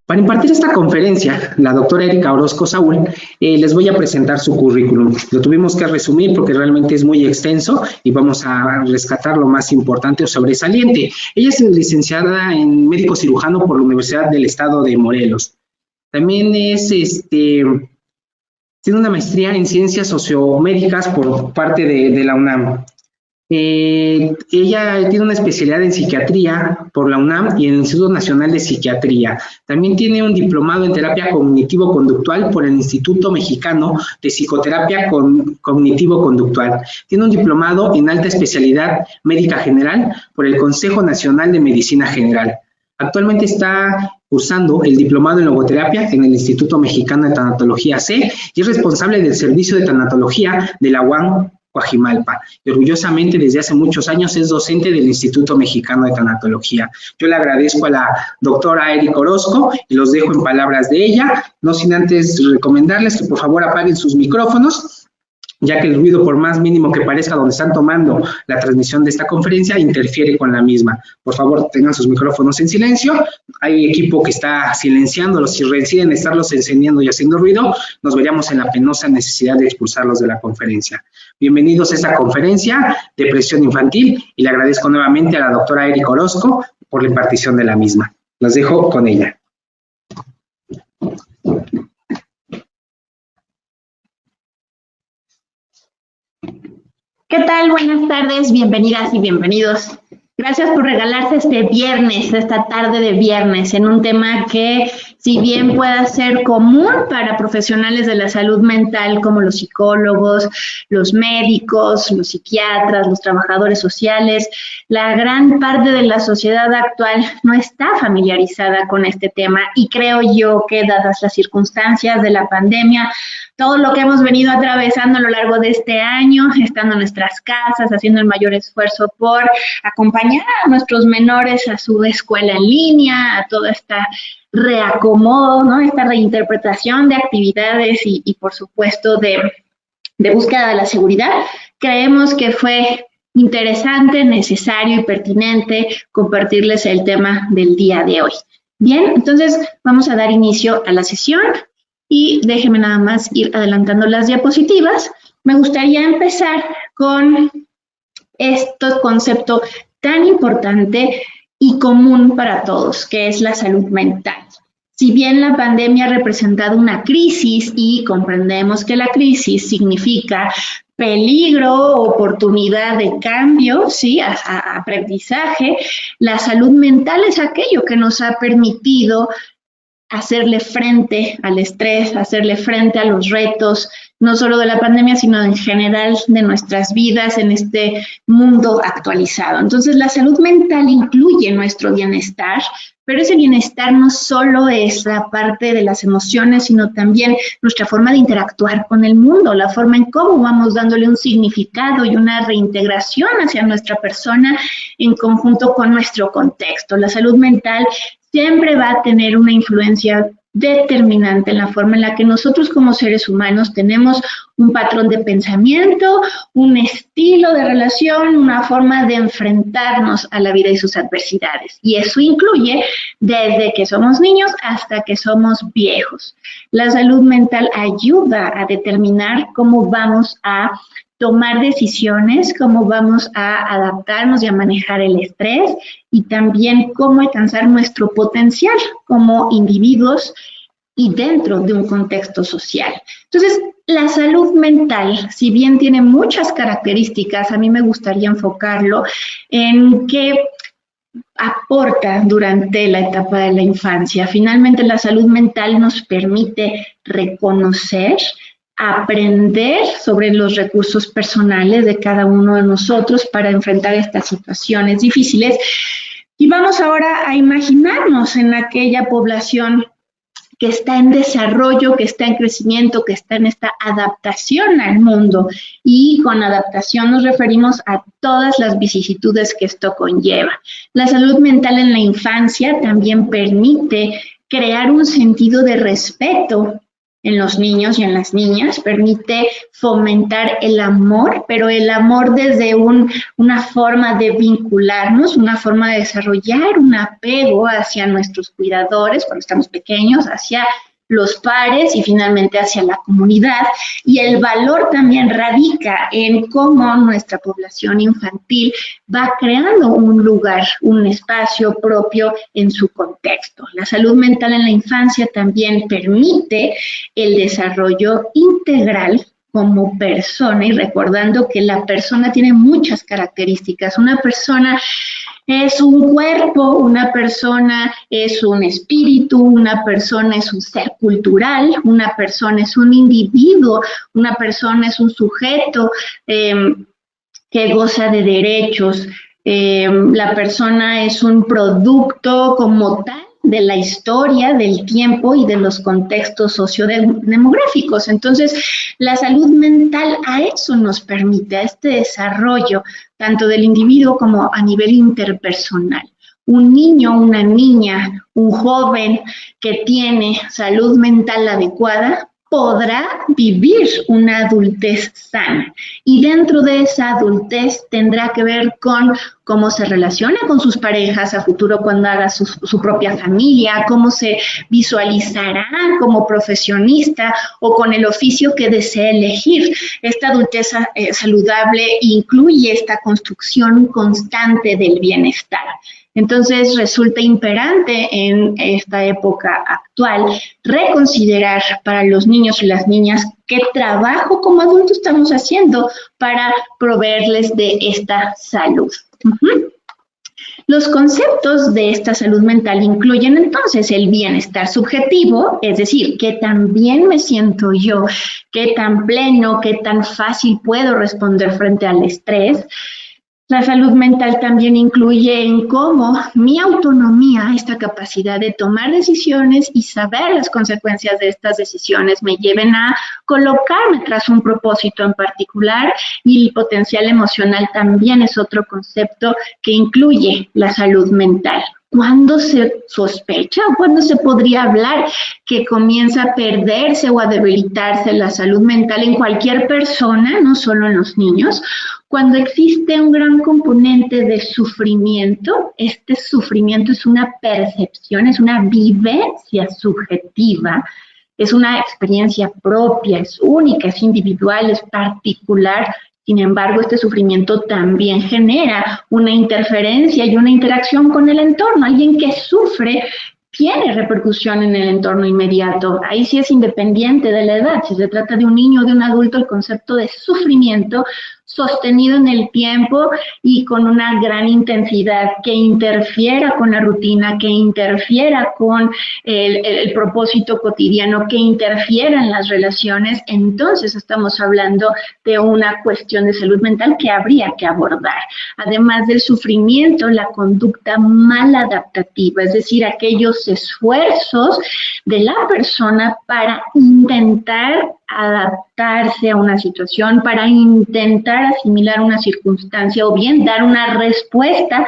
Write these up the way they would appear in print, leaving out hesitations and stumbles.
Para impartir esta conferencia, la doctora Erika Orozco Saúl, les voy a presentar su currículum. Lo tuvimos que resumir porque realmente es muy extenso y vamos a rescatar lo más importante o sobresaliente. Ella es licenciada en médico cirujano por la Universidad del Estado de Morelos. También tiene una maestría en ciencias sociomédicas por parte de la UNAM. Ella tiene una especialidad en psiquiatría por la UNAM y en el Instituto Nacional de Psiquiatría. También tiene un diplomado en terapia cognitivo-conductual por el Instituto Mexicano de Psicoterapia Cognitivo-Conductual. Tiene un diplomado en alta especialidad médica general por el Consejo Nacional de Medicina General. Actualmente está cursando el diplomado en logoterapia en el Instituto Mexicano de Tanatología C y es responsable del servicio de tanatología de la UAM Coajimalpa, y orgullosamente desde hace muchos años es docente del Instituto Mexicano de Tanatología. Yo le agradezco a la doctora Erika Orozco y los dejo en palabras de ella, no sin antes recomendarles que por favor apaguen sus micrófonos, ya que el ruido, por más mínimo que parezca donde están tomando la transmisión de esta conferencia, interfiere con la misma. Por favor, tengan sus micrófonos en silencio. Hay equipo que está silenciándolos. Si deciden estarlos encendiendo y haciendo ruido, nos veríamos en la penosa necesidad de expulsarlos de la conferencia. Bienvenidos a esta conferencia, Depresión Infantil, y le agradezco nuevamente a la doctora Erika Orozco por la impartición de la misma. Los dejo con ella. ¿Qué tal? Buenas tardes, bienvenidas y bienvenidos. Gracias por regalarse este viernes, esta tarde de viernes, en un tema que, si bien pueda ser común para profesionales de la salud mental como los psicólogos, los médicos, los psiquiatras, los trabajadores sociales, la gran parte de la sociedad actual no está familiarizada con este tema y creo yo que, dadas las circunstancias de la pandemia, todo lo que hemos venido atravesando a lo largo de este año, estando en nuestras casas, haciendo el mayor esfuerzo por acompañar a nuestros menores a su escuela en línea, a toda esta reacomodo, ¿no? Esta reinterpretación de actividades y por supuesto, de búsqueda de la seguridad, creemos que fue interesante, necesario y pertinente compartirles el tema del día de hoy. Bien, entonces vamos a dar inicio a la sesión. Y déjenme nada más ir adelantando las diapositivas. Me gustaría empezar con este concepto tan importante y común para todos, que es la salud mental. Si bien la pandemia ha representado una crisis y comprendemos que la crisis significa peligro, oportunidad de cambio, ¿sí? Aprendizaje, la salud mental es aquello que nos ha permitido hacerle frente al estrés, hacerle frente a los retos, no solo de la pandemia, sino en general de nuestras vidas en este mundo actualizado. Entonces, la salud mental incluye nuestro bienestar, pero ese bienestar no solo es la parte de las emociones, sino también nuestra forma de interactuar con el mundo, la forma en cómo vamos dándole un significado y una reintegración hacia nuestra persona en conjunto con nuestro contexto. La salud mental siempre va a tener una influencia determinante en la forma en la que nosotros como seres humanos tenemos un patrón de pensamiento, un estilo de relación, una forma de enfrentarnos a la vida y sus adversidades. Y eso incluye desde que somos niños hasta que somos viejos. La salud mental ayuda a determinar cómo vamos a tomar decisiones, cómo vamos a adaptarnos y a manejar el estrés y también cómo alcanzar nuestro potencial como individuos y dentro de un contexto social. Entonces, la salud mental, si bien tiene muchas características, a mí me gustaría enfocarlo en qué aporta durante la etapa de la infancia. Finalmente, la salud mental nos permite reconocer, aprender sobre los recursos personales de cada uno de nosotros para enfrentar estas situaciones difíciles. Y vamos ahora a imaginarnos en aquella población que está en desarrollo, que está en crecimiento, que está en esta adaptación al mundo. Y con adaptación nos referimos a todas las vicisitudes que esto conlleva. La salud mental en la infancia también permite crear un sentido de respeto en los niños y en las niñas, permite fomentar el amor, pero el amor desde una forma de vincularnos, una forma de desarrollar un apego hacia nuestros cuidadores cuando estamos pequeños, hacia los pares y finalmente hacia la comunidad. Y el valor también radica en cómo nuestra población infantil va creando un lugar, un espacio propio en su contexto. La salud mental en la infancia también permite el desarrollo integral como persona, y recordando que la persona tiene muchas características. Una persona es un cuerpo, una persona es un espíritu, una persona es un ser cultural, una persona es un individuo, una persona es un sujeto que goza de derechos. La persona es un producto como tal de la historia, del tiempo y de los contextos sociodemográficos. Entonces, la salud mental a eso nos permite, a este desarrollo, tanto del individuo como a nivel interpersonal. Un niño, una niña, un joven que tiene salud mental adecuada podrá vivir una adultez sana, y dentro de esa adultez tendrá que ver con cómo se relaciona con sus parejas a futuro cuando haga su propia familia, cómo se visualizará como profesionista o con el oficio que desee elegir. Esta adultez saludable incluye esta construcción constante del bienestar. Entonces resulta imperante en esta época actual reconsiderar para los niños y las niñas qué trabajo como adultos estamos haciendo para proveerles de esta salud. Los conceptos de esta salud mental incluyen entonces el bienestar subjetivo, es decir, qué tan bien me siento yo, qué tan pleno, qué tan fácil puedo responder frente al estrés. La salud mental también incluye en cómo mi autonomía, esta capacidad de tomar decisiones y saber las consecuencias de estas decisiones, me lleven a colocarme tras un propósito en particular, y el potencial emocional también es otro concepto que incluye la salud mental. ¿Cuándo se sospecha o cuándo se podría hablar que comienza a perderse o a debilitarse la salud mental en cualquier persona, no solo en los niños? Cuando existe un gran componente de sufrimiento. Este sufrimiento es una percepción, es una vivencia subjetiva, es una experiencia propia, es única, es individual, es particular. Sin embargo, este sufrimiento también genera una interferencia y una interacción con el entorno. Alguien que sufre tiene repercusión en el entorno inmediato. Ahí sí es independiente de la edad. Si se trata de un niño o de un adulto, el concepto de sufrimiento sostenido en el tiempo y con una gran intensidad que interfiera con la rutina, que interfiera con el propósito cotidiano, que interfiera en las relaciones, entonces estamos hablando de una cuestión de salud mental que habría que abordar. Además del sufrimiento, la conducta maladaptativa, es decir, aquellos esfuerzos de la persona para intentar adaptarse a una situación, para intentar asimilar una circunstancia o bien dar una respuesta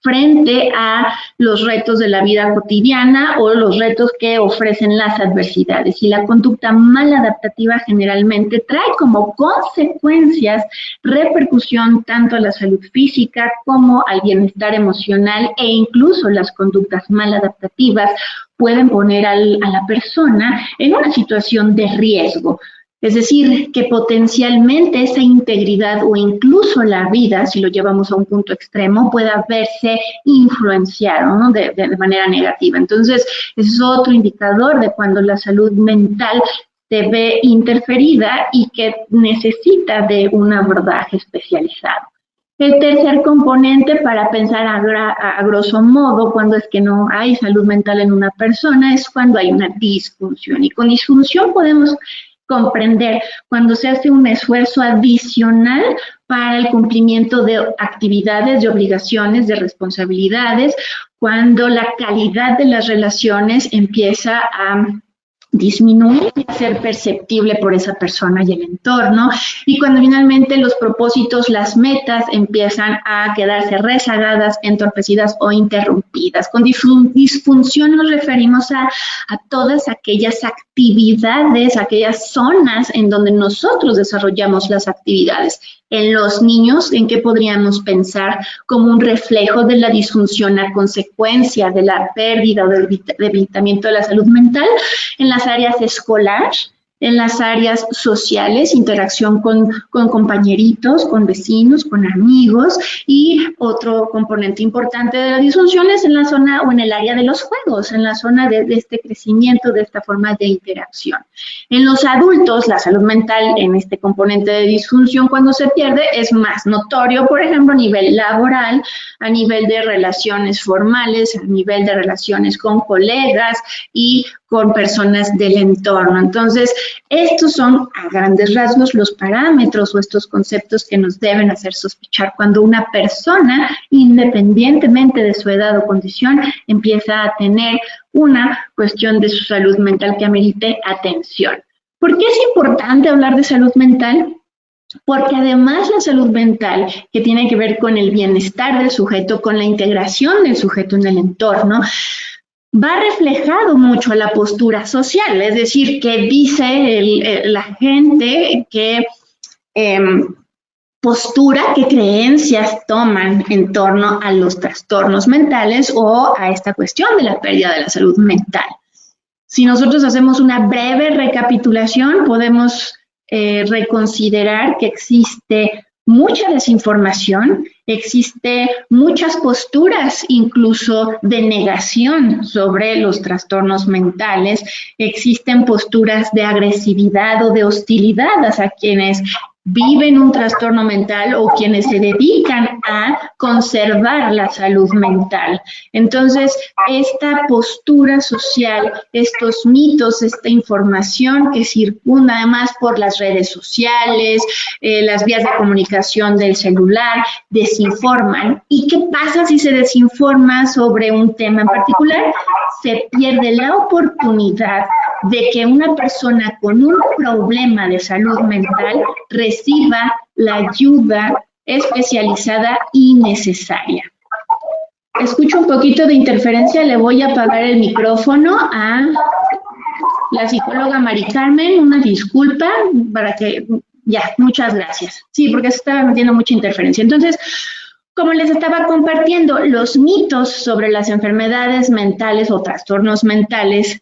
frente a los retos de la vida cotidiana o los retos que ofrecen las adversidades. Y la conducta maladaptativa generalmente trae como consecuencias repercusión tanto a la salud física como al bienestar emocional, e incluso las conductas maladaptativas pueden poner a la persona en una situación de riesgo. Es decir, que potencialmente esa integridad o incluso la vida, si lo llevamos a un punto extremo, pueda verse influenciado, ¿no? de manera negativa. Entonces, es otro indicador de cuando la salud mental se ve interferida y que necesita de un abordaje especializado. El tercer componente para pensar a grosso modo cuando es que no hay salud mental en una persona es cuando hay una disfunción. Y con disfunción podemos comprender cuando se hace un esfuerzo adicional para el cumplimiento de actividades, de obligaciones, de responsabilidades, cuando la calidad de las relaciones empieza a disminuir y ser perceptible por esa persona y el entorno, y cuando finalmente los propósitos, las metas empiezan a quedarse rezagadas, entorpecidas o interrumpidas. Con disfunción nos referimos a todas aquellas actividades, aquellas zonas en donde nosotros desarrollamos las actividades. En los niños, ¿en qué podríamos pensar como un reflejo de la disfunción a consecuencia de la pérdida o del debilitamiento de la salud mental? En las áreas escolar, en las áreas sociales, interacción con compañeritos, con vecinos, con amigos, y otro componente importante de la disfunción es en la zona o en el área de los juegos, en la zona de este crecimiento, de esta forma de interacción. En los adultos, la salud mental en este componente de disfunción, cuando se pierde, es más notorio, por ejemplo, a nivel laboral, a nivel de relaciones formales, a nivel de relaciones con colegas y con personas del entorno. Entonces, estos son a grandes rasgos los parámetros o estos conceptos que nos deben hacer sospechar cuando una persona, independientemente de su edad o condición, empieza a tener una cuestión de su salud mental que amerite atención. ¿Por qué es importante hablar de salud mental? Porque además la salud mental, que tiene que ver con el bienestar del sujeto, con la integración del sujeto en el entorno, va reflejado mucho a la postura social, es decir, que dice la gente, que postura, qué creencias toman en torno a los trastornos mentales o a esta cuestión de la pérdida de la salud mental. Si nosotros hacemos una breve recapitulación, podemos reconsiderar que existe mucha desinformación, existe muchas posturas incluso de negación sobre los trastornos mentales, existen posturas de agresividad o de hostilidad hacia quienes viven un trastorno mental o quienes se dedican a conservar la salud mental. Entonces, esta postura social, estos mitos, esta información que circunda además por las redes sociales, las vías de comunicación del celular, desinforman. ¿Y qué pasa si se desinforma sobre un tema en particular? Se pierde la oportunidad de que una persona con un problema de salud mental reciba la ayuda especializada y necesaria. Escucho un poquito de interferencia, le voy a apagar el micrófono a la psicóloga Mari Carmen, una disculpa para que, ya, muchas gracias. Sí, porque se estaba metiendo mucha interferencia. Entonces, como les estaba compartiendo, los mitos sobre las enfermedades mentales o trastornos mentales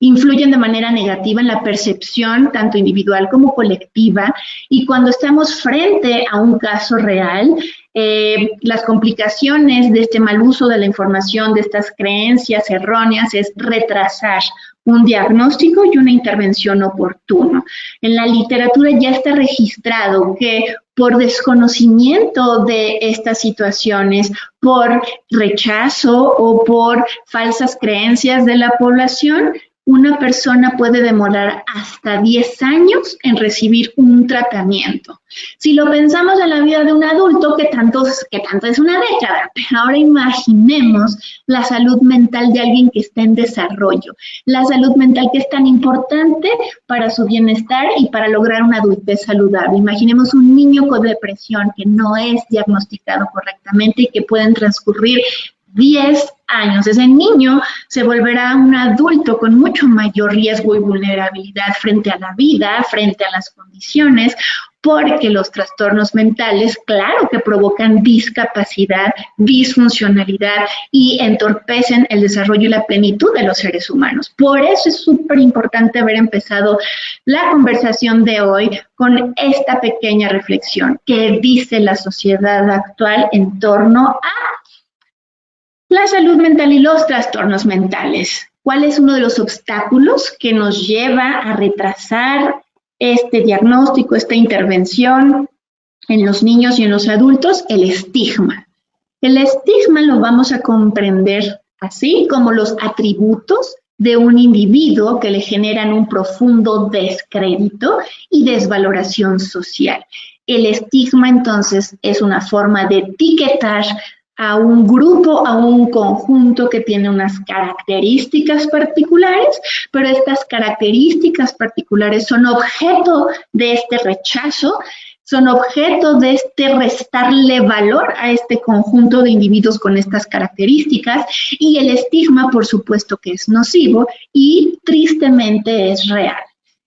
influyen de manera negativa en la percepción tanto individual como colectiva, y cuando estamos frente a un caso real, las complicaciones de este mal uso de la información, de estas creencias erróneas, es retrasar un diagnóstico y una intervención oportuno. En la literatura ya está registrado que por desconocimiento de estas situaciones, por rechazo o por falsas creencias de la población, una persona puede demorar hasta 10 años en recibir un tratamiento. Si lo pensamos en la vida de un adulto, que tanto es una década, pero ahora imaginemos la salud mental de alguien que está en desarrollo, la salud mental que es tan importante para su bienestar y para lograr una adultez saludable. Imaginemos un niño con depresión que no es diagnosticado correctamente y que pueden transcurrir 10 años. Ese niño se volverá un adulto con mucho mayor riesgo y vulnerabilidad frente a la vida, frente a las condiciones, porque los trastornos mentales, claro que provocan discapacidad, disfuncionalidad y entorpecen el desarrollo y la plenitud de los seres humanos. Por eso es súper importante haber empezado la conversación de hoy con esta pequeña reflexión que dice la sociedad actual en torno a la salud mental y los trastornos mentales. ¿Cuál es uno de los obstáculos que nos lleva a retrasar este diagnóstico, esta intervención en los niños y en los adultos? El estigma. El estigma lo vamos a comprender así como los atributos de un individuo que le generan un profundo descrédito y desvaloración social. El estigma, entonces, es una forma de etiquetar a un grupo, a un conjunto que tiene unas características particulares, pero estas características particulares son objeto de este rechazo, son objeto de este restarle valor a este conjunto de individuos con estas características, y el estigma, por supuesto, que es nocivo y tristemente es real.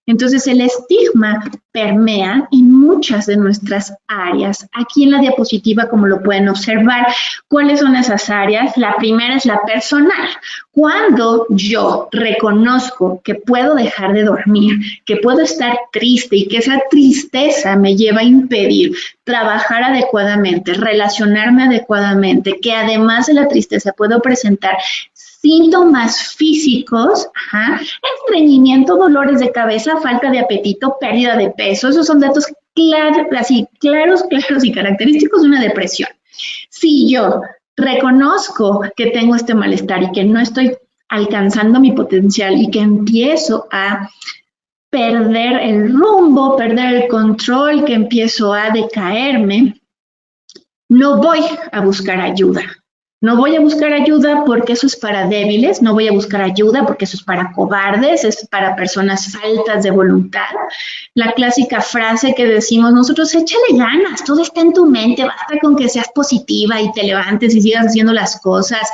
Entonces, el estigma permea en muchas de nuestras áreas. Aquí en la diapositiva, como lo pueden observar, ¿cuáles son esas áreas? La primera es la personal. Cuando yo reconozco que puedo dejar de dormir, que puedo estar triste y que esa tristeza me lleva a impedir trabajar adecuadamente, relacionarme adecuadamente, que además de la tristeza puedo presentar síntomas físicos, estreñimiento, dolores de cabeza, falta de apetito, pérdida de peso. Esos son datos claros y característicos de una depresión. Si yo reconozco que tengo este malestar y que no estoy alcanzando mi potencial y que empiezo a perder el rumbo, perder el control, que empiezo a decaerme, no voy a buscar ayuda. No voy a buscar ayuda porque eso es para débiles, no voy a buscar ayuda porque eso es para cobardes, es para personas faltas de voluntad. La clásica frase que decimos nosotros, échale ganas, todo está en tu mente, basta con que seas positiva y te levantes y sigas haciendo las cosas.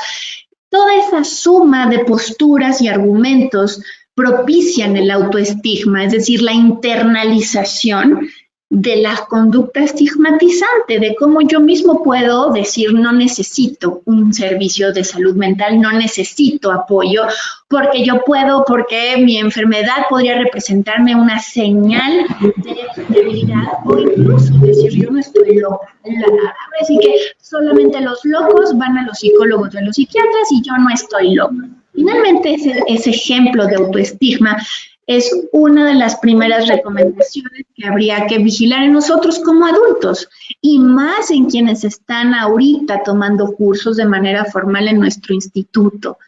Toda esa suma de posturas y argumentos propician el autoestigma, es decir, la internalización de la conducta estigmatizante, de cómo yo mismo puedo decir no necesito un servicio de salud mental, no necesito apoyo, porque yo puedo, porque mi enfermedad podría representarme una señal de debilidad, o incluso decir yo no estoy loca. Así que solamente los locos van a los psicólogos o a los psiquiatras y yo no estoy loca. Finalmente, ese ejemplo de autoestigma es una de las primeras recomendaciones que habría que vigilar en nosotros como adultos, y más en quienes están ahorita tomando cursos de manera formal en nuestro instituto.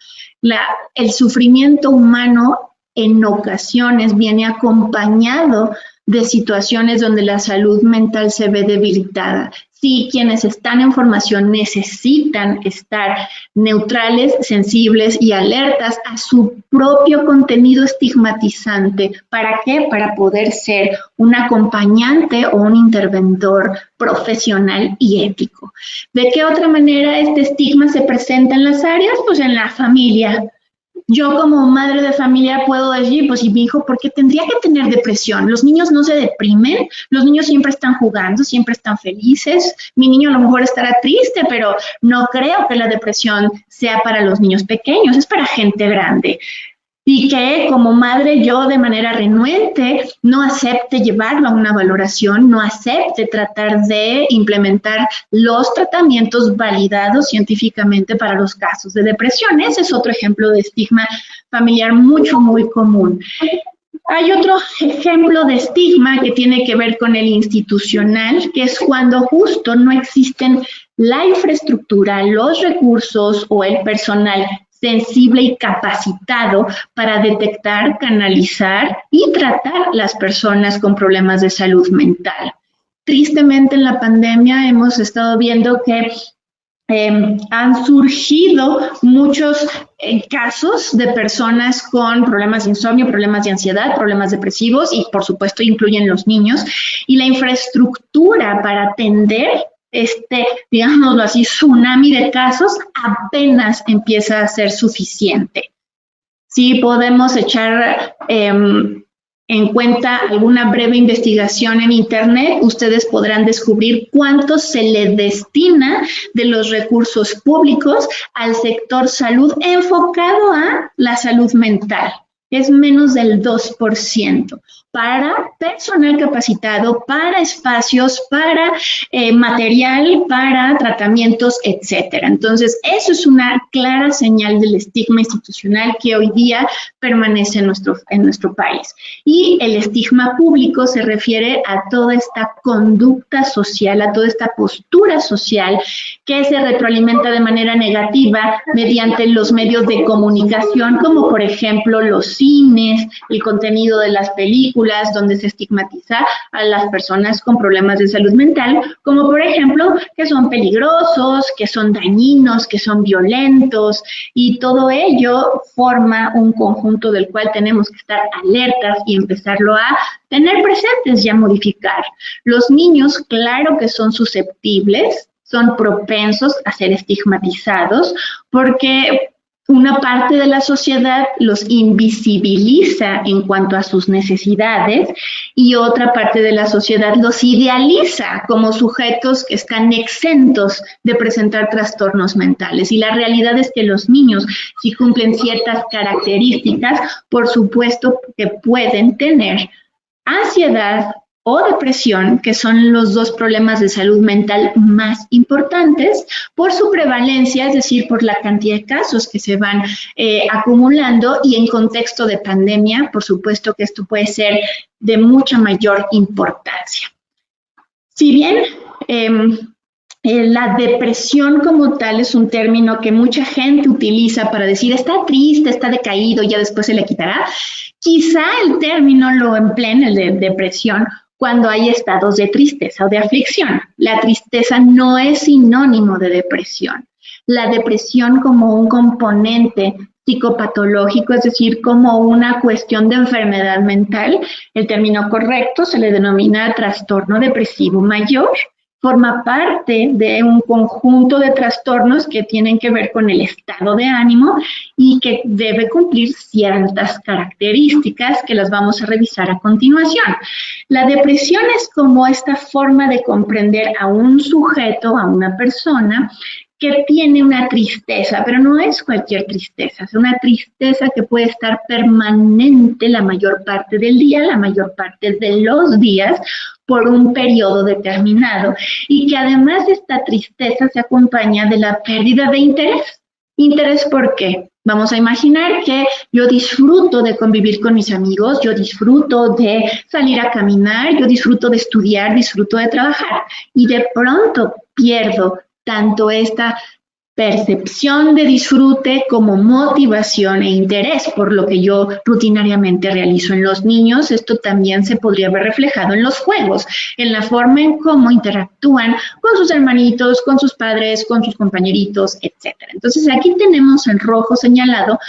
El sufrimiento humano en ocasiones viene acompañado de situaciones donde la salud mental se ve debilitada. Sí, quienes están en formación necesitan estar neutrales, sensibles y alertas a su propio contenido estigmatizante. ¿Para qué? Para poder ser un acompañante o un interventor profesional y ético. ¿De qué otra manera este estigma se presenta en las áreas? Pues en la familia. Yo como madre de familia puedo decir, pues, ¿y mi hijo por qué tendría que tener depresión? Los niños no se deprimen, los niños siempre están jugando, siempre están felices. Mi niño a lo mejor estará triste, pero no creo que la depresión sea para los niños pequeños, es para gente grande. Y que como madre yo de manera renuente no acepte llevarlo a una valoración, no acepte tratar de implementar los tratamientos validados científicamente para los casos de depresión. Ese es otro ejemplo de estigma familiar muy común. Hay otro ejemplo de estigma que tiene que ver con el institucional, que es cuando justo no existen la infraestructura, los recursos o el personal sensible y capacitado para detectar, canalizar y tratar las personas con problemas de salud mental. Tristemente en la pandemia hemos estado viendo que han surgido muchos casos de personas con problemas de insomnio, problemas de ansiedad, problemas depresivos y por supuesto incluyen los niños, y la infraestructura para atender digámoslo así, tsunami de casos apenas empieza a ser suficiente. Sí, podemos echar en cuenta alguna breve investigación en internet, ustedes podrán descubrir cuánto se le destina de los recursos públicos al sector salud enfocado a la salud mental. Es menos del 2%, para personal capacitado, para espacios, para material, para tratamientos, etcétera. Entonces, eso es una clara señal del estigma institucional que hoy día permanece en nuestro país. Y el estigma público se refiere a toda esta conducta social, a toda esta postura social que se retroalimenta de manera negativa mediante los medios de comunicación, como por ejemplo los cines, el contenido de las películas, películas donde se estigmatiza a las personas con problemas de salud mental, como por ejemplo que son peligrosos, que son dañinos, que son violentos, y todo ello forma un conjunto del cual tenemos que estar alertas y empezarlo a tener presentes y a modificar. Los niños, claro que son susceptibles, son propensos a ser estigmatizados porque una parte de la sociedad los invisibiliza en cuanto a sus necesidades y otra parte de la sociedad los idealiza como sujetos que están exentos de presentar trastornos mentales. Y la realidad es que los niños, si cumplen ciertas características, por supuesto que pueden tener ansiedad o depresión, que son los dos problemas de salud mental más importantes por su prevalencia, es decir, por la cantidad de casos que se van acumulando, y en contexto de pandemia, por supuesto que esto puede ser de mucha mayor importancia. Si bien la depresión como tal es un término que mucha gente utiliza para decir está triste, está decaído, ya después se le quitará, quizá el término lo empleen, el de depresión, cuando hay estados de tristeza o de aflicción. La tristeza no es sinónimo de depresión. La depresión como un componente psicopatológico, es decir, como una cuestión de enfermedad mental, el término correcto se le denomina trastorno depresivo mayor. Forma parte de un conjunto de trastornos que tienen que ver con el estado de ánimo y que debe cumplir ciertas características que las vamos a revisar a continuación. La depresión es como esta forma de comprender a un sujeto, a una persona, que tiene una tristeza, pero no es cualquier tristeza, es una tristeza que puede estar permanente la mayor parte del día, la mayor parte de los días, por un periodo determinado, y que además esta tristeza se acompaña de la pérdida de interés. ¿Interés por qué? Vamos a imaginar que yo disfruto de convivir con mis amigos, yo disfruto de salir a caminar, yo disfruto de estudiar, disfruto de trabajar, y de pronto pierdo tanto esta percepción de disfrute como motivación e interés por lo que yo rutinariamente realizo. En los niños esto también se podría ver reflejado en los juegos, en la forma en cómo interactúan con sus hermanitos, con sus padres, con sus compañeritos, etc. Entonces aquí tenemos en rojo señalado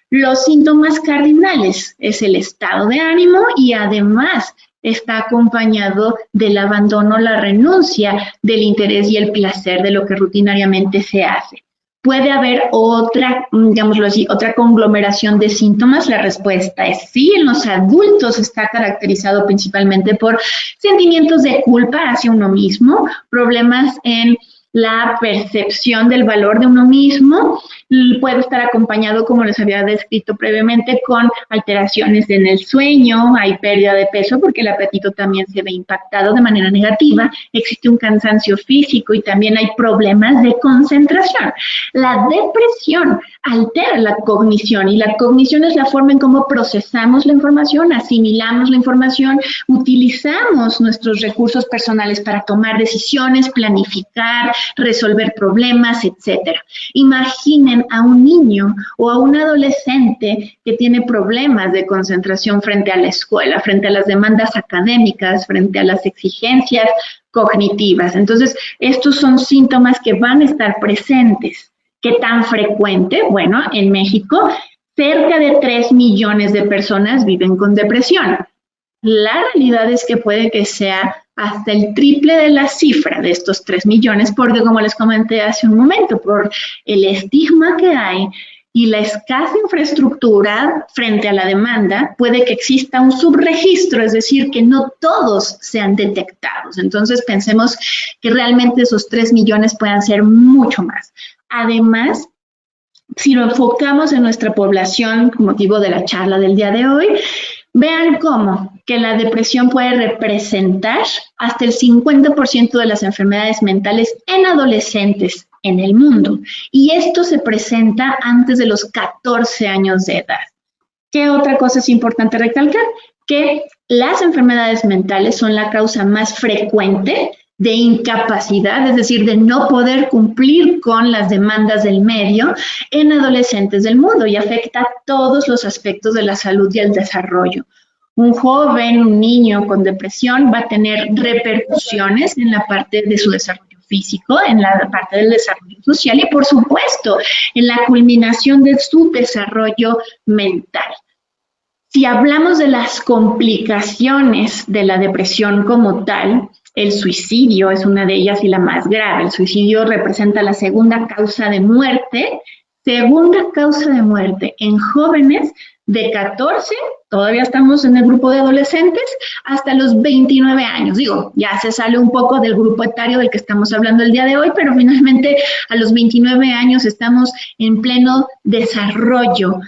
los síntomas cardinales, es el estado de ánimo y además está acompañado del abandono, la renuncia del interés y el placer de lo que rutinariamente se hace. ¿Puede haber otra, digámoslo así, otra conglomeración de síntomas? La respuesta es sí. En los adultos está caracterizado principalmente por sentimientos de culpa hacia uno mismo, problemas en la percepción del valor de uno mismo, puede estar acompañado, como les había descrito previamente, con alteraciones en el sueño, hay pérdida de peso porque el apetito también se ve impactado de manera negativa, existe un cansancio físico y también hay problemas de concentración. La depresión altera la cognición y la cognición es la forma en cómo procesamos la información, asimilamos la información, utilizamos nuestros recursos personales para tomar decisiones, planificar, resolver problemas, etc. Imaginen a un niño o a un adolescente que tiene problemas de concentración frente a la escuela, frente a las demandas académicas, frente a las exigencias cognitivas. Entonces, estos son síntomas que van a estar presentes. ¿Qué tan frecuente? Bueno, en México, cerca de 3 millones de personas viven con depresión. La realidad es que puede que sea hasta el triple de la cifra de estos 3 millones, porque como les comenté hace un momento, por el estigma que hay y la escasa infraestructura frente a la demanda, puede que exista un subregistro, es decir, que no todos sean detectados. Entonces pensemos que realmente esos 3 millones puedan ser mucho más. Además, si lo enfocamos en nuestra población, con motivo de la charla del día de hoy, vean cómo que la depresión puede representar hasta el 50% de las enfermedades mentales en adolescentes en el mundo. Y esto se presenta antes de los 14 años de edad. ¿Qué otra cosa es importante recalcar? Que las enfermedades mentales son la causa más frecuente de incapacidad, es decir, de no poder cumplir con las demandas del medio en adolescentes del mundo y afecta a todos los aspectos de la salud y el desarrollo. Un joven, un niño con depresión va a tener repercusiones en la parte de su desarrollo físico, en la parte del desarrollo social y, por supuesto, en la culminación de su desarrollo mental. Si hablamos de las complicaciones de la depresión como tal, el suicidio es una de ellas y la más grave. El suicidio representa la segunda causa de muerte en jóvenes de 14, todavía estamos en el grupo de adolescentes, hasta los 29 años. Digo, ya se sale un poco del grupo etario del que estamos hablando el día de hoy, pero finalmente a los 29 años estamos en pleno desarrollo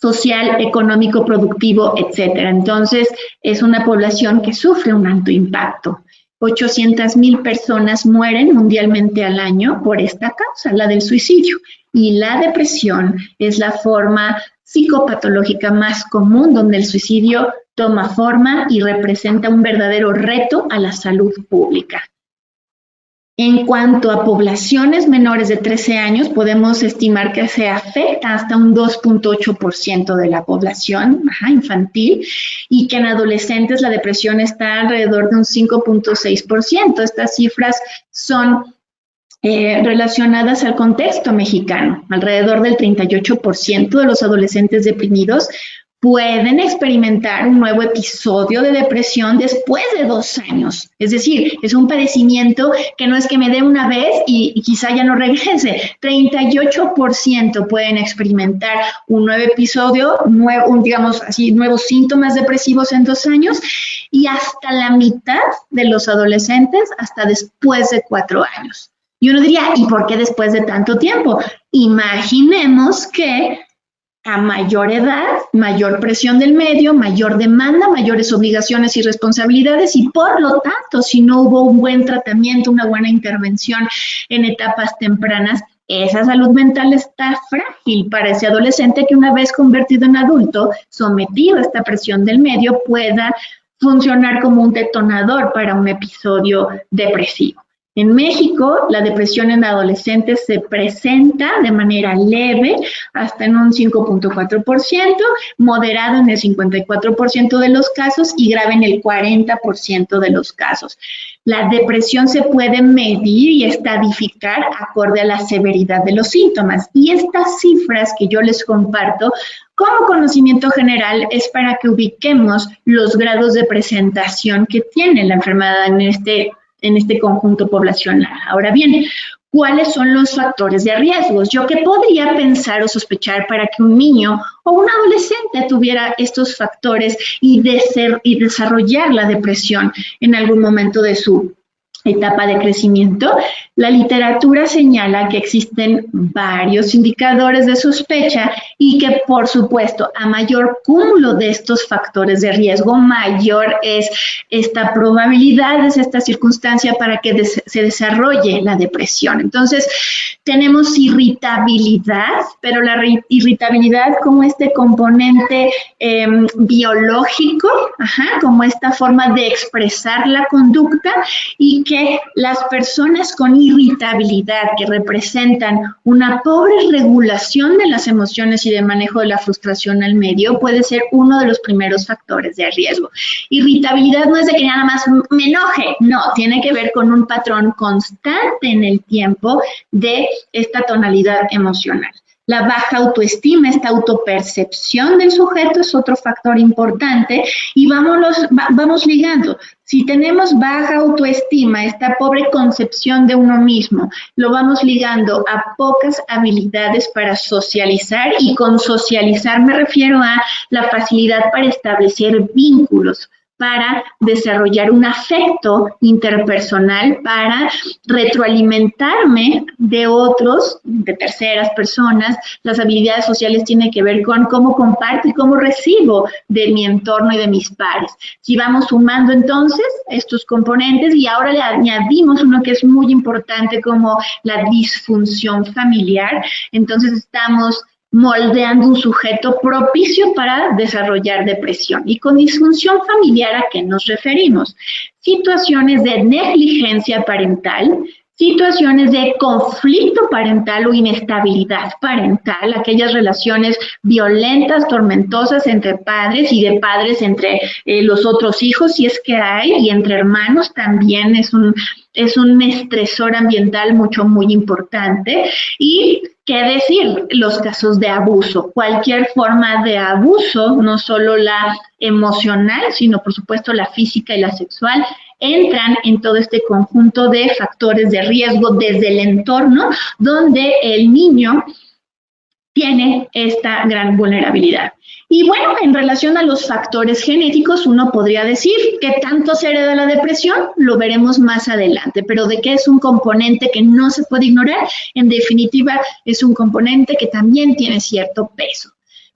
social, económico, productivo, etcétera. Entonces, es una población que sufre un alto impacto. 800,000 personas mueren mundialmente al año por esta causa, la del suicidio. Y la depresión es la forma psicopatológica más común donde el suicidio toma forma y representa un verdadero reto a la salud pública. En cuanto a poblaciones menores de 13 años, podemos estimar que se afecta hasta un 2.8% de la población infantil y que en adolescentes la depresión está alrededor de un 5.6%. Estas cifras son relacionadas al contexto mexicano. Alrededor del 38% de los adolescentes deprimidos pueden experimentar un nuevo episodio de depresión después de 2 años. Es decir, es un padecimiento que no es que me dé una vez y quizá ya no regrese. 38% pueden experimentar un nuevo episodio, nuevos síntomas depresivos en 2 años, y hasta la mitad de los adolescentes hasta después de 4 años. Y uno diría, ¿y por qué después de tanto tiempo? Imaginemos que a mayor edad, mayor presión del medio, mayor demanda, mayores obligaciones y responsabilidades y por lo tanto, si no hubo un buen tratamiento, una buena intervención en etapas tempranas, esa salud mental está frágil para ese adolescente que una vez convertido en adulto, sometido a esta presión del medio, pueda funcionar como un detonador para un episodio depresivo. En México, la depresión en adolescentes se presenta de manera leve, hasta en un 5.4%, moderado en el 54% de los casos y grave en el 40% de los casos. La depresión se puede medir y estadificar acorde a la severidad de los síntomas. Y estas cifras que yo les comparto como conocimiento general es para que ubiquemos los grados de presentación que tiene la enfermedad en este conjunto poblacional. Ahora bien, ¿cuáles son los factores de riesgo? ¿Yo qué podría pensar o sospechar para que un niño o un adolescente tuviera estos factores y desarrollar la depresión en algún momento de su etapa de crecimiento? La literatura señala que existen varios indicadores de sospecha y que, por supuesto, a mayor cúmulo de estos factores de riesgo, mayor es esta probabilidad, es esta circunstancia para que se desarrolle la depresión. Entonces, tenemos irritabilidad, pero la irritabilidad como este componente biológico, como esta forma de expresar la conducta, y que las personas con irritabilidad que representan una pobre regulación de las emociones y de manejo de la frustración al medio puede ser uno de los primeros factores de riesgo. Irritabilidad no es de que nada más me enoje, no, tiene que ver con un patrón constante en el tiempo de esta tonalidad emocional. La baja autoestima, esta autopercepción del sujeto es otro factor importante y vamos ligando. Si tenemos baja autoestima, esta pobre concepción de uno mismo, lo vamos ligando a pocas habilidades para socializar, y con socializar me refiero a la facilidad para establecer vínculos, para desarrollar un afecto interpersonal, para retroalimentarme de otros, de terceras personas. Las habilidades sociales tienen que ver con cómo comparto y cómo recibo de mi entorno y de mis pares. Si vamos sumando entonces estos componentes y ahora le añadimos uno que es muy importante como la disfunción familiar, entonces estamos moldeando un sujeto propicio para desarrollar depresión. Y con disfunción familiar, ¿a qué nos referimos? Situaciones de negligencia parental, situaciones de conflicto parental o inestabilidad parental, aquellas relaciones violentas, tormentosas entre padres y de padres entre los otros hijos, si es que hay, y entre hermanos también es un estresor ambiental muy importante. Y qué decir, los casos de abuso, cualquier forma de abuso, no solo la emocional, sino por supuesto la física y la sexual, entran en todo este conjunto de factores de riesgo desde el entorno donde el niño tiene esta gran vulnerabilidad. Y bueno, en relación a los factores genéticos, uno podría decir que tanto se hereda la depresión, lo veremos más adelante, pero de que es un componente que no se puede ignorar, en definitiva es un componente que también tiene cierto peso.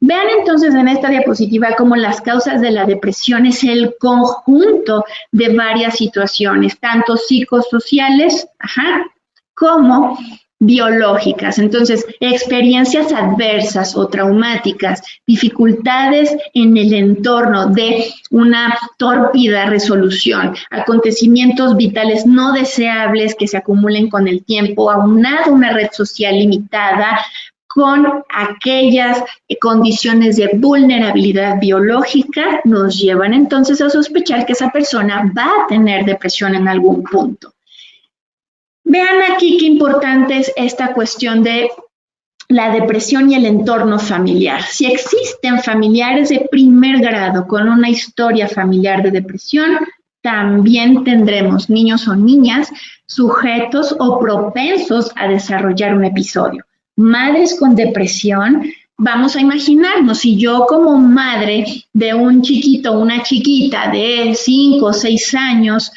Vean entonces en esta diapositiva cómo las causas de la depresión es el conjunto de varias situaciones, tanto psicosociales, como biológicas. Entonces, experiencias adversas o traumáticas, dificultades en el entorno de una tórpida resolución, acontecimientos vitales no deseables que se acumulen con el tiempo, aunado a una red social limitada, con aquellas condiciones de vulnerabilidad biológica, nos llevan entonces a sospechar que esa persona va a tener depresión en algún punto. Vean aquí qué importante es esta cuestión de la depresión y el entorno familiar. Si existen familiares de primer grado con una historia familiar de depresión, también tendremos niños o niñas sujetos o propensos a desarrollar un episodio. Madres con depresión, vamos a imaginarnos, si yo como madre de un chiquito, una chiquita de 5 o 6 años,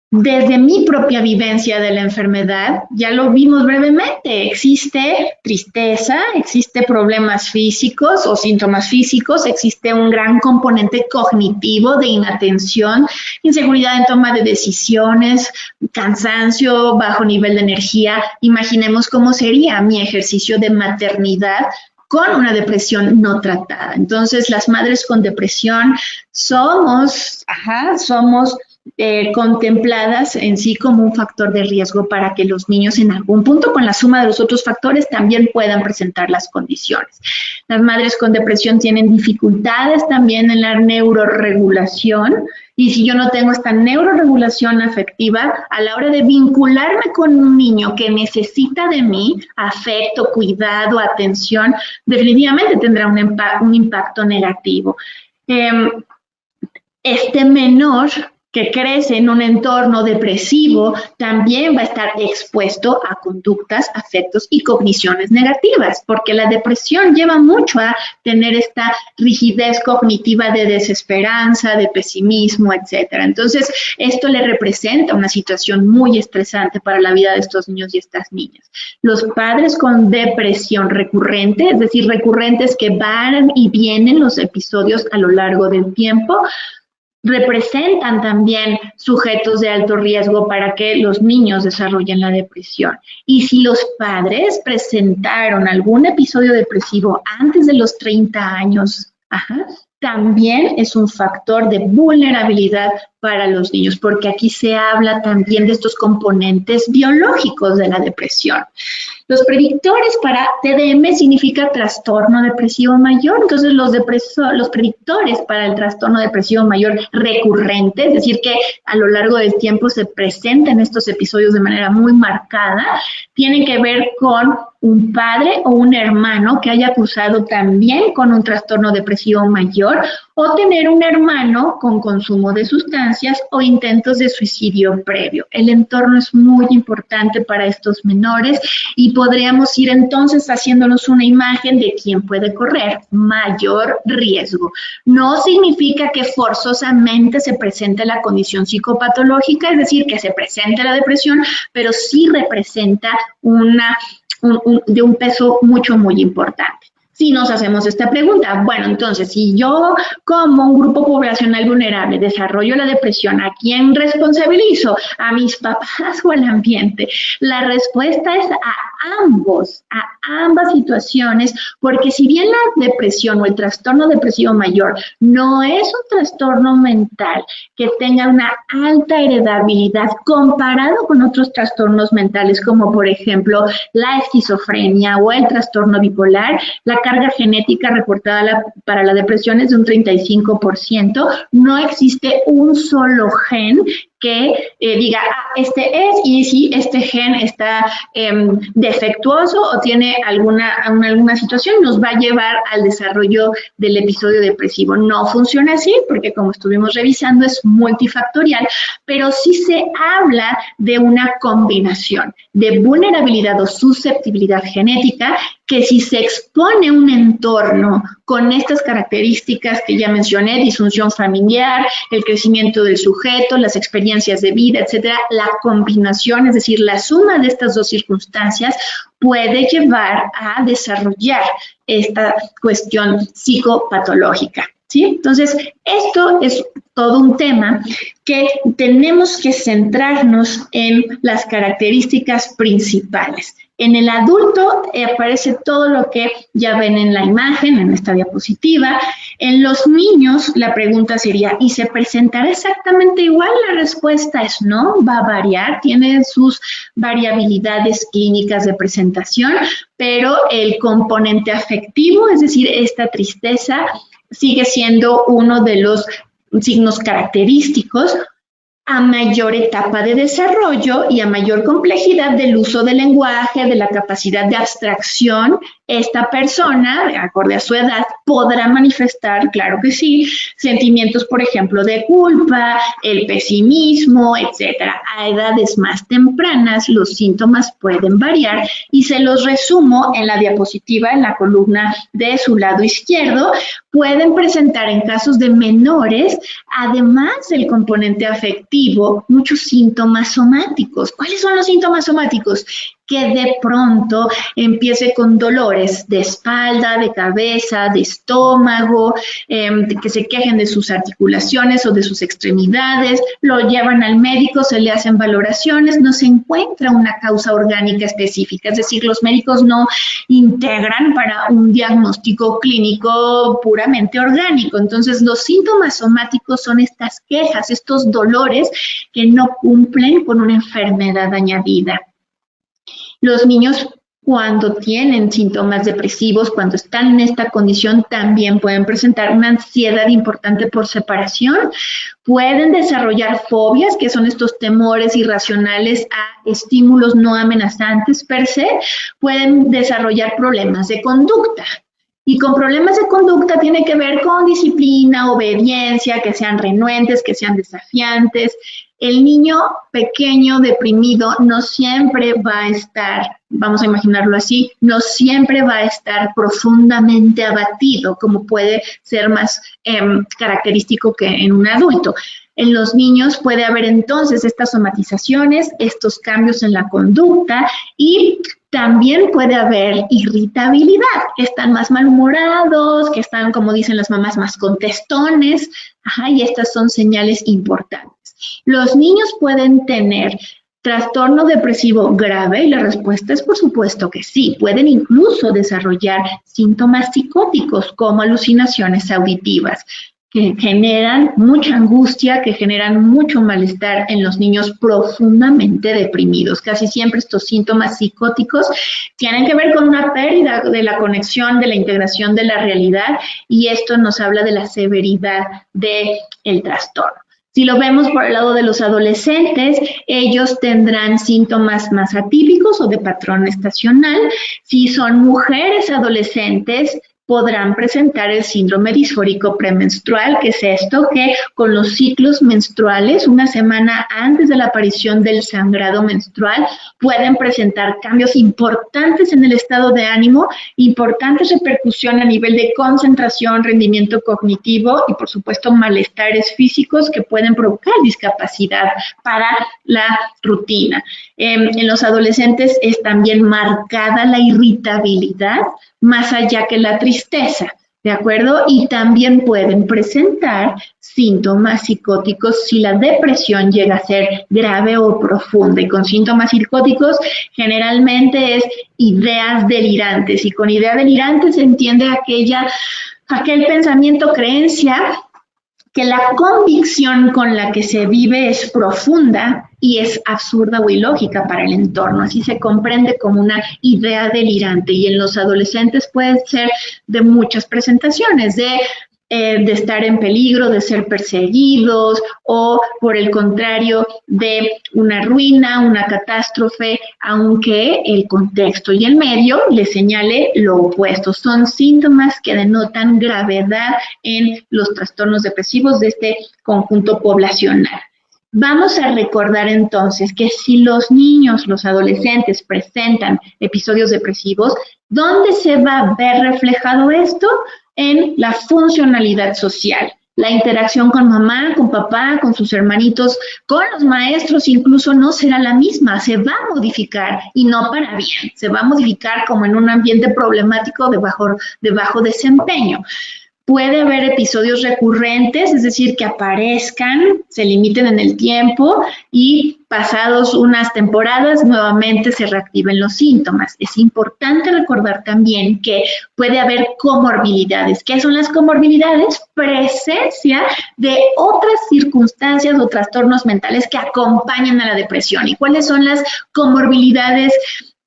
desde mi propia vivencia de la enfermedad, ya lo vimos brevemente, existe tristeza, existe problemas físicos o síntomas físicos, existe un gran componente cognitivo de inatención, inseguridad en toma de decisiones, cansancio, bajo nivel de energía. Imaginemos cómo sería mi ejercicio de maternidad con una depresión no tratada. Entonces, las madres con depresión somos contempladas en sí como un factor de riesgo para que los niños en algún punto, con la suma de los otros factores, también puedan presentar las condiciones. Las madres con depresión tienen dificultades también en la neuroregulación, y si yo no tengo esta neuroregulación afectiva, a la hora de vincularme con un niño que necesita de mí, afecto, cuidado, atención, definitivamente tendrá un impacto negativo. Este menor que crece en un entorno depresivo también va a estar expuesto a conductas, afectos y cogniciones negativas, porque la depresión lleva mucho a tener esta rigidez cognitiva de desesperanza, de pesimismo, etcétera. Entonces, esto le representa una situación muy estresante para la vida de estos niños y estas niñas. Los padres con depresión recurrente, es decir, recurrentes que van y vienen los episodios a lo largo del tiempo, representan también sujetos de alto riesgo para que los niños desarrollen la depresión. Y si los padres presentaron algún episodio depresivo antes de los 30 años, también es un factor de vulnerabilidad para los niños, porque aquí se habla también de estos componentes biológicos de la depresión. Los predictores para TDM significa trastorno depresivo mayor, entonces los predictores para el trastorno depresivo mayor recurrente, es decir, que a lo largo del tiempo se presentan estos episodios de manera muy marcada, tienen que ver con un padre o un hermano que haya cursado también con un trastorno depresivo mayor, o tener un hermano con consumo de sustancias o intentos de suicidio previo. El entorno es muy importante para estos menores y podríamos ir entonces haciéndonos una imagen de quién puede correr mayor riesgo. No significa que forzosamente se presente la condición psicopatológica, es decir, que se presente la depresión, pero sí representa de un peso muy importante. Si nos hacemos esta pregunta, bueno, entonces, si yo como un grupo poblacional vulnerable desarrollo la depresión, ¿a quién responsabilizo? ¿A mis papás o al ambiente? La respuesta es a ambas situaciones, porque si bien la depresión o el trastorno depresivo mayor no es un trastorno mental que tenga una alta heredabilidad comparado con otros trastornos mentales, como por ejemplo la esquizofrenia o el trastorno bipolar, la carga genética reportada para la depresión es de un 35%, no existe un solo gen que diga, este es, y si este gen está defectuoso o tiene alguna situación, nos va a llevar al desarrollo del episodio depresivo. No funciona así, porque como estuvimos revisando, es multifactorial, pero sí se habla de una combinación de vulnerabilidad o susceptibilidad genética, que si se expone un entorno con estas características que ya mencioné, disfunción familiar, el crecimiento del sujeto, las experiencias de vida, etcétera, la combinación, es decir, la suma de estas dos circunstancias puede llevar a desarrollar esta cuestión psicopatológica, ¿sí? Entonces, esto es todo un tema que tenemos que centrarnos en las características principales. En el adulto aparece todo lo que ya ven en la imagen, en esta diapositiva. En los niños la pregunta sería, ¿y se presentará exactamente igual? La respuesta es no, va a variar, tiene sus variabilidades clínicas de presentación, pero el componente afectivo, es decir, esta tristeza, sigue siendo uno de los signos característicos. A mayor etapa de desarrollo y a mayor complejidad del uso del lenguaje, de la capacidad de abstracción, esta persona, acorde a su edad, podrá manifestar, claro que sí, sentimientos, por ejemplo, de culpa, el pesimismo, etcétera. A edades más tempranas, los síntomas pueden variar y se los resumo en la diapositiva, en la columna de su lado izquierdo. Pueden presentar en casos de menores, además del componente afectivo, muchos síntomas somáticos. ¿Cuáles son los síntomas somáticos? Que de pronto empiece con dolores de espalda, de cabeza, de estómago, que se quejen de sus articulaciones o de sus extremidades, lo llevan al médico, se le hacen valoraciones, no se encuentra una causa orgánica específica, es decir, los médicos no integran para un diagnóstico clínico puramente orgánico. Entonces, los síntomas somáticos son estas quejas, estos dolores que no cumplen con una enfermedad añadida. Los niños, cuando tienen síntomas depresivos, cuando están en esta condición, también pueden presentar una ansiedad importante por separación, pueden desarrollar fobias, que son estos temores irracionales a estímulos no amenazantes per se, pueden desarrollar problemas de conducta. Y con problemas de conducta tiene que ver con disciplina, obediencia, que sean renuentes, que sean desafiantes. El niño pequeño, deprimido, no siempre va a estar, vamos a imaginarlo así, no siempre va a estar profundamente abatido, como puede ser más característico que en un adulto. En los niños puede haber entonces estas somatizaciones, estos cambios en la conducta y también puede haber irritabilidad, que están más malhumorados, que están, como dicen las mamás, más contestones, y estas son señales importantes. Los niños pueden tener trastorno depresivo grave y la respuesta es por supuesto que sí. Pueden incluso desarrollar síntomas psicóticos como alucinaciones auditivas, que generan mucha angustia, que generan mucho malestar en los niños profundamente deprimidos. Casi siempre estos síntomas psicóticos tienen que ver con una pérdida de la conexión, de la integración de la realidad, y esto nos habla de la severidad del trastorno. Si lo vemos por el lado de los adolescentes, ellos tendrán síntomas más atípicos o de patrón estacional. Si son mujeres adolescentes, podrán presentar el síndrome disfórico premenstrual, que es esto que con los ciclos menstruales, una semana antes de la aparición del sangrado menstrual, pueden presentar cambios importantes en el estado de ánimo, importantes repercusiones a nivel de concentración, rendimiento cognitivo y, por supuesto, malestares físicos que pueden provocar discapacidad para la rutina. En los adolescentes es también marcada la irritabilidad, más allá que la tristeza. ¿de acuerdo? Y también pueden presentar síntomas psicóticos si la depresión llega a ser grave o profunda. Y con síntomas psicóticos generalmente es ideas delirantes. Y con idea delirante se entiende aquel pensamiento, creencia, que la convicción con la que se vive es profunda y es absurda o ilógica para el entorno. Así se comprende como una idea delirante, y en los adolescentes puede ser de muchas presentaciones, de estar en peligro, de ser perseguidos, o por el contrario, de una ruina, una catástrofe, aunque el contexto y el medio le señale lo opuesto. Son síntomas que denotan gravedad en los trastornos depresivos de este conjunto poblacional. Vamos a recordar entonces que si los niños, los adolescentes presentan episodios depresivos, ¿dónde se va a ver reflejado esto? En la funcionalidad social. La interacción con mamá, con papá, con sus hermanitos, con los maestros incluso no será la misma, se va a modificar, y no para bien, se va a modificar como en un ambiente problemático de bajo desempeño. Puede haber episodios recurrentes, es decir, que aparezcan, se limiten en el tiempo y pasados unas temporadas nuevamente se reactiven los síntomas. Es importante recordar también que puede haber comorbilidades. ¿Qué son las comorbilidades? Presencia de otras circunstancias o trastornos mentales que acompañan a la depresión. ¿Y cuáles son las comorbilidades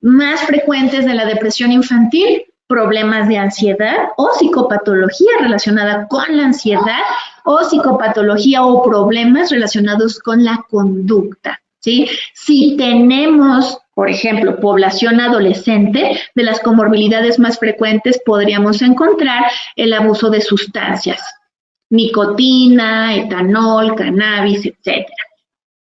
más frecuentes de la depresión infantil? Problemas de ansiedad o psicopatología relacionada con la ansiedad, o psicopatología o problemas relacionados con la conducta, ¿sí? Si tenemos, por ejemplo, población adolescente, de las comorbilidades más frecuentes podríamos encontrar el abuso de sustancias, nicotina, etanol, cannabis, etc.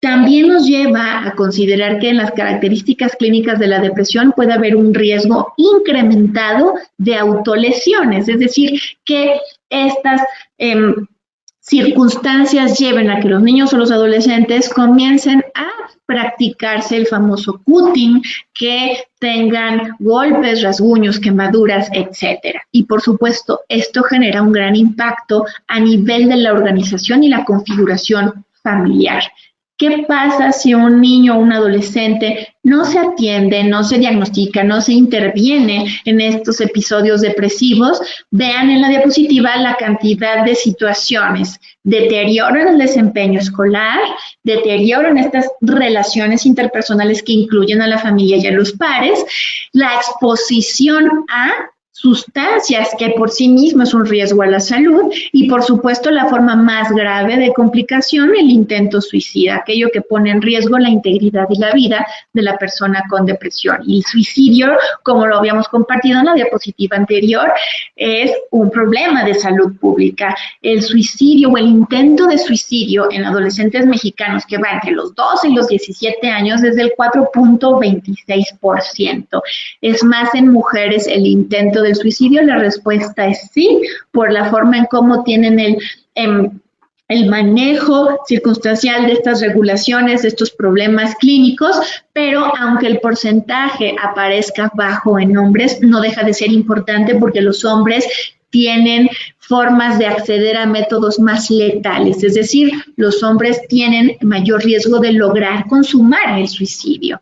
También nos lleva a considerar que en las características clínicas de la depresión puede haber un riesgo incrementado de autolesiones, es decir, que estas circunstancias lleven a que los niños o los adolescentes comiencen a practicarse el famoso cutting, que tengan golpes, rasguños, quemaduras, etcétera. Y por supuesto, esto genera un gran impacto a nivel de la organización y la configuración familiar. ¿Qué pasa si un niño o un adolescente no se atiende, no se diagnostica, no se interviene en estos episodios depresivos? Vean en la diapositiva la cantidad de situaciones: deterioro en el desempeño escolar, deterioro en estas relaciones interpersonales que incluyen a la familia y a los pares, la exposición a sustancias, que por sí mismo es un riesgo a la salud, y por supuesto la forma más grave de complicación, el intento suicida, aquello que pone en riesgo la integridad y la vida de la persona con depresión. Y el suicidio, como lo habíamos compartido en la diapositiva anterior, es un problema de salud pública. El suicidio o el intento de suicidio en adolescentes mexicanos, que va entre los 12 y los 17 años, es del 4.26%. Es más en mujeres el intento de suicidio. La respuesta es sí, por la forma en cómo tienen el manejo circunstancial de estas regulaciones, de estos problemas clínicos, pero aunque el porcentaje aparezca bajo en hombres, no deja de ser importante, porque los hombres tienen formas de acceder a métodos más letales, es decir, los hombres tienen mayor riesgo de lograr consumar el suicidio.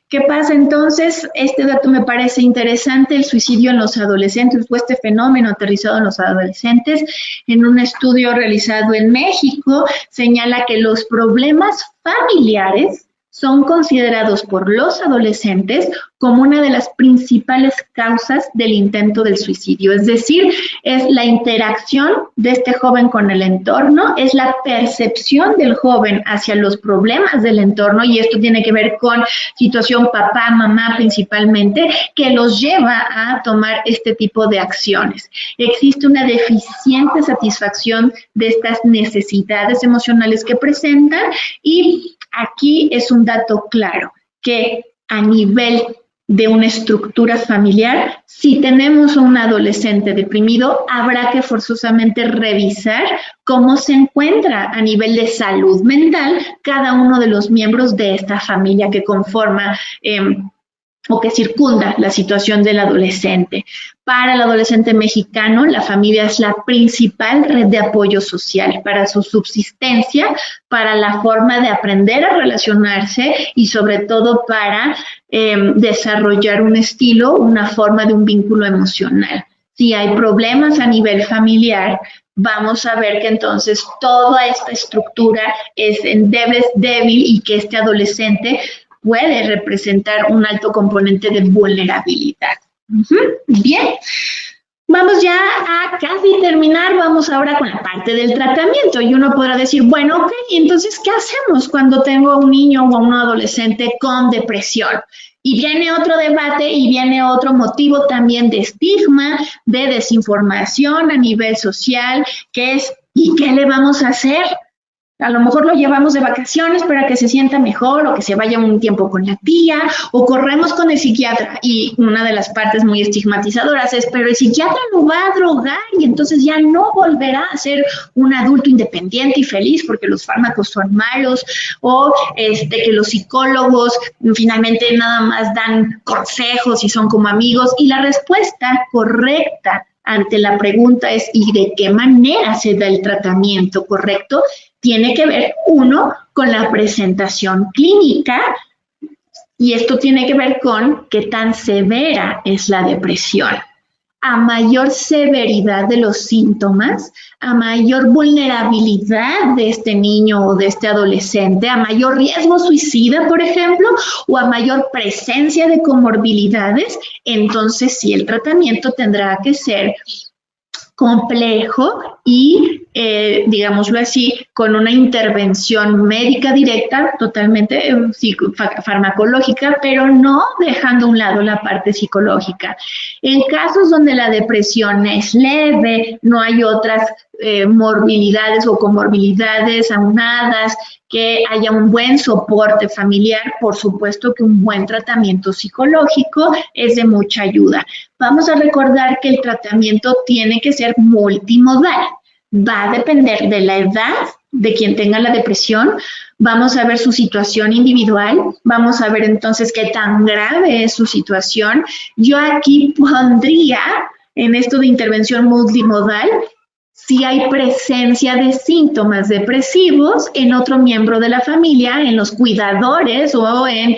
¿Qué pasa entonces? Este dato me parece interesante: el suicidio en los adolescentes, o este fenómeno aterrizado en los adolescentes. En un estudio realizado en México, señala que los problemas familiares son considerados por los adolescentes como una de las principales causas del intento del suicidio. Es decir, es la interacción de este joven con el entorno, es la percepción del joven hacia los problemas del entorno, y esto tiene que ver con situación papá, mamá principalmente, que los lleva a tomar este tipo de acciones. Existe una deficiente satisfacción de estas necesidades emocionales que presentan, y aquí es un dato claro, que a nivel de una estructura familiar, si tenemos a un adolescente deprimido, habrá que forzosamente revisar cómo se encuentra a nivel de salud mental cada uno de los miembros de esta familia que conforma o que circunda la situación del adolescente. Para el adolescente mexicano, la familia es la principal red de apoyo social para su subsistencia, para la forma de aprender a relacionarse y sobre todo para desarrollar un estilo, una forma de un vínculo emocional. Si hay problemas a nivel familiar, vamos a ver que entonces toda esta estructura es débil y que este adolescente puede representar un alto componente de vulnerabilidad. Bien, vamos ya a casi terminar, vamos ahora con la parte del tratamiento y uno podrá decir, bueno, ok, entonces, ¿qué hacemos cuando tengo a un niño o a un adolescente con depresión? Y viene otro debate y viene otro motivo también de estigma, de desinformación a nivel social, que es, ¿y qué le vamos a hacer? A lo mejor lo llevamos de vacaciones para que se sienta mejor o que se vaya un tiempo con la tía o corremos con el psiquiatra. Y una de las partes muy estigmatizadoras es, pero el psiquiatra lo va a drogar y entonces ya no volverá a ser un adulto independiente y feliz porque los fármacos son malos o que los psicólogos finalmente nada más dan consejos y son como amigos. Y la respuesta correcta ante la pregunta es, ¿y de qué manera se da el tratamiento correcto? Tiene que ver, uno, con la presentación clínica, y esto tiene que ver con qué tan severa es la depresión. A mayor severidad de los síntomas, a mayor vulnerabilidad de este niño o de este adolescente, a mayor riesgo suicida, por ejemplo, o a mayor presencia de comorbilidades, entonces sí el tratamiento tendrá que ser complejo y, digámoslo así, con una intervención médica directa, totalmente farmacológica, pero no dejando a un lado la parte psicológica. En casos donde la depresión es leve, no hay otras morbilidades o comorbilidades aunadas, que haya un buen soporte familiar, por supuesto que un buen tratamiento psicológico es de mucha ayuda. Vamos a recordar que el tratamiento tiene que ser multimodal. Va a depender de la edad de quien tenga la depresión, vamos a ver su situación individual, vamos a ver entonces qué tan grave es su situación. Yo aquí pondría en esto de intervención multimodal si hay presencia de síntomas depresivos en otro miembro de la familia, en los cuidadores o en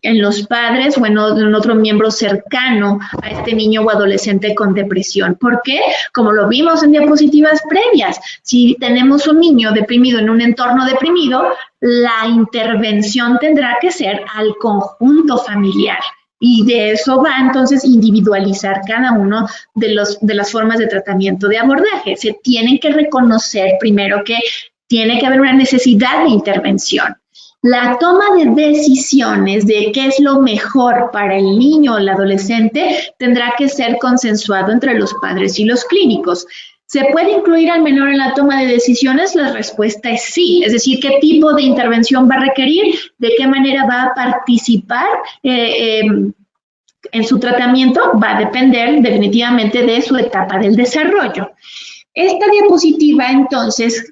los padres o en otro miembro cercano a este niño o adolescente con depresión. ¿Por qué? Como lo vimos en diapositivas previas, si tenemos un niño deprimido en un entorno deprimido, la intervención tendrá que ser al conjunto familiar. Y de eso va entonces individualizar cada uno de las formas de tratamiento de abordaje. Se tienen que reconocer primero que tiene que haber una necesidad de intervención. La toma de decisiones de qué es lo mejor para el niño o el adolescente tendrá que ser consensuado entre los padres y los clínicos. ¿Se puede incluir al menor en la toma de decisiones? La respuesta es sí. Es decir, ¿qué tipo de intervención va a requerir? ¿De qué manera va a participar en su tratamiento? Va a depender definitivamente de su etapa del desarrollo. Esta diapositiva, entonces,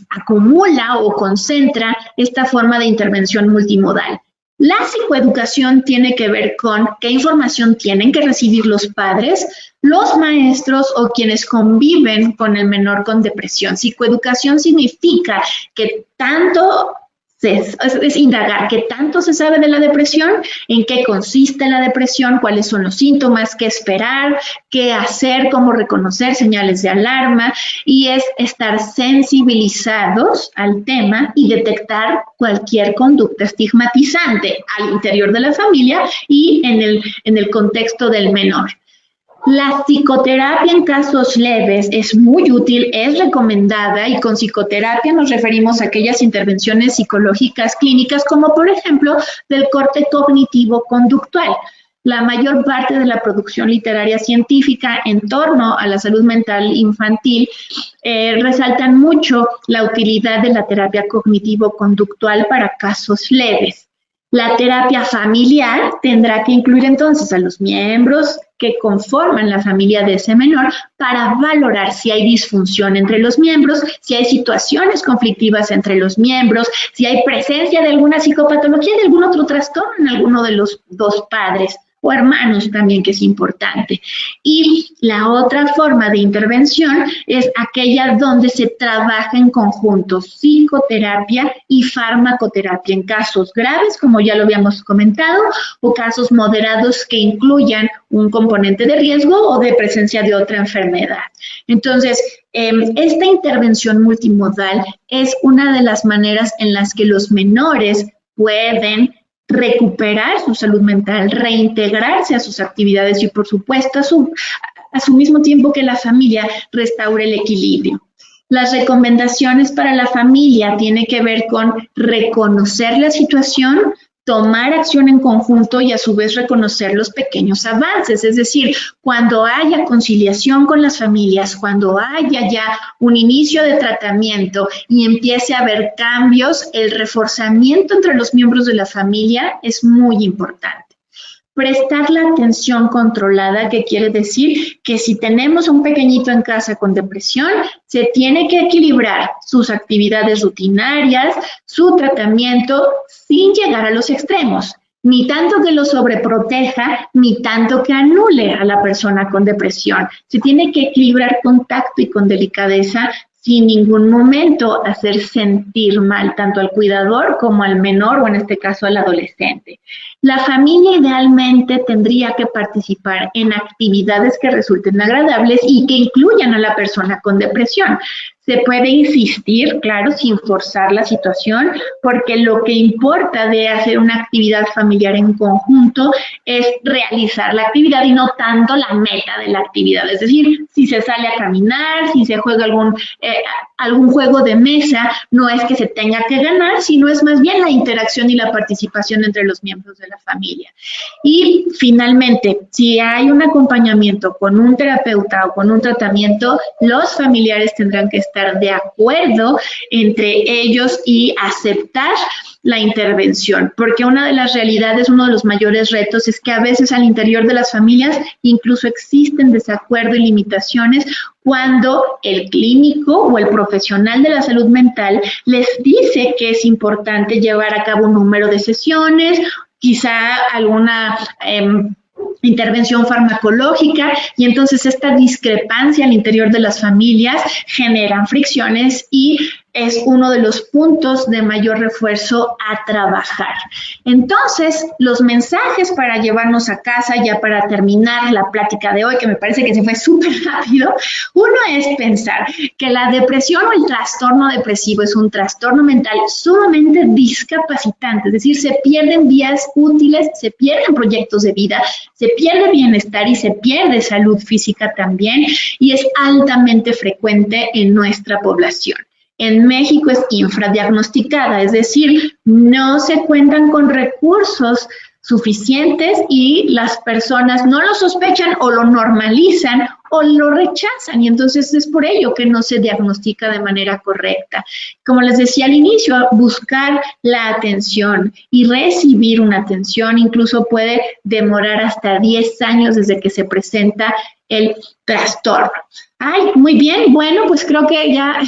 acumula o concentra esta forma de intervención multimodal. La psicoeducación tiene que ver con qué información tienen que recibir los padres, los maestros o quienes conviven con el menor con depresión. Psicoeducación significa que tanto es indagar qué tanto se sabe de la depresión, en qué consiste la depresión, cuáles son los síntomas, qué esperar, qué hacer, cómo reconocer señales de alarma, y es estar sensibilizados al tema y detectar cualquier conducta estigmatizante al interior de la familia y en el contexto del menor. La psicoterapia en casos leves es muy útil, es recomendada, y con psicoterapia nos referimos a aquellas intervenciones psicológicas clínicas como por ejemplo del corte cognitivo-conductual. La mayor parte de la producción literaria científica en torno a la salud mental infantil resaltan mucho la utilidad de la terapia cognitivo-conductual para casos leves. La terapia familiar tendrá que incluir entonces a los miembros que conforman la familia de ese menor para valorar si hay disfunción entre los miembros, si hay situaciones conflictivas entre los miembros, si hay presencia de alguna psicopatología, de algún otro trastorno en alguno de los dos padres o hermanos también, que es importante. Y la otra forma de intervención es aquella donde se trabaja en conjunto psicoterapia y farmacoterapia en casos graves, como ya lo habíamos comentado, o casos moderados que incluyan un componente de riesgo o de presencia de otra enfermedad. Entonces, esta intervención multimodal es una de las maneras en las que los menores pueden recuperar su salud mental, reintegrarse a sus actividades y, por supuesto, a su mismo tiempo que la familia restaure el equilibrio. Las recomendaciones para la familia tienen que ver con reconocer la situación, tomar acción en conjunto y a su vez reconocer los pequeños avances. Es decir, cuando haya conciliación con las familias, cuando haya ya un inicio de tratamiento y empiece a haber cambios, el reforzamiento entre los miembros de la familia es muy importante. Prestar la atención controlada, que quiere decir que si tenemos un pequeñito en casa con depresión, se tiene que equilibrar sus actividades rutinarias, su tratamiento, sin llegar a los extremos, ni tanto que lo sobreproteja, ni tanto que anule a la persona con depresión. Se tiene que equilibrar con tacto y con delicadeza, sin ningún momento hacer sentir mal tanto al cuidador como al menor, o en este caso al adolescente. La familia idealmente tendría que participar en actividades que resulten agradables y que incluyan a la persona con depresión. Se puede insistir, claro, sin forzar la situación, porque lo que importa de hacer una actividad familiar en conjunto es realizar la actividad y no tanto la meta de la actividad. Es decir, si se sale a caminar, si se juega algún juego de mesa, no es que se tenga que ganar, sino es más bien la interacción y la participación entre los miembros de la familia. Y finalmente, si hay un acompañamiento con un terapeuta o con un tratamiento, los familiares tendrán que estar de acuerdo entre ellos y aceptar la intervención, porque una de las realidades, uno de los mayores retos es que a veces al interior de las familias incluso existen desacuerdos y limitaciones cuando el clínico o el profesional de la salud mental les dice que es importante llevar a cabo un número de sesiones, quizá alguna intervención farmacológica, y entonces esta discrepancia al interior de las familias generan fricciones y es uno de los puntos de mayor refuerzo a trabajar. Entonces, los mensajes para llevarnos a casa, ya para terminar la plática de hoy, que me parece que se fue súper rápido, uno es pensar que la depresión o el trastorno depresivo es un trastorno mental sumamente discapacitante, es decir, se pierden días útiles, se pierden proyectos de vida, se pierde bienestar y se pierde salud física también, y es altamente frecuente en nuestra población. En México es infradiagnosticada, es decir, no se cuentan con recursos suficientes y las personas no lo sospechan o lo normalizan o lo rechazan, y entonces es por ello que no se diagnostica de manera correcta. Como les decía al inicio, buscar la atención y recibir una atención incluso puede demorar hasta 10 años desde que se presenta el trastorno. Ay, muy bien, bueno, pues creo que ya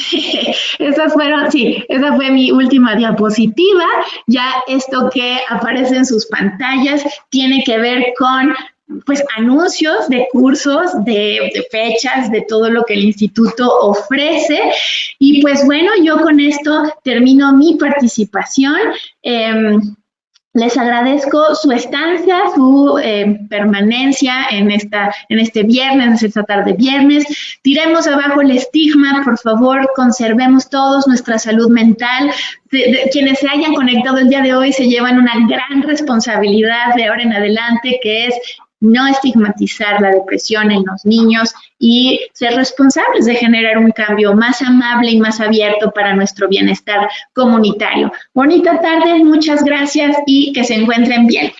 esa fue mi última diapositiva. Ya esto que aparece en sus pantallas tiene que ver con anuncios de cursos, de fechas, de todo lo que el instituto ofrece. Y pues bueno, yo con esto termino mi participación. Les agradezco su estancia, su permanencia en este viernes, en esta tarde viernes. Tiremos abajo el estigma, por favor, conservemos todos nuestra salud mental. Quienes se hayan conectado el día de hoy se llevan una gran responsabilidad de ahora en adelante, que es no estigmatizar la depresión en los niños y ser responsables de generar un cambio más amable y más abierto para nuestro bienestar comunitario. Bonita tarde, muchas gracias y que se encuentren bien.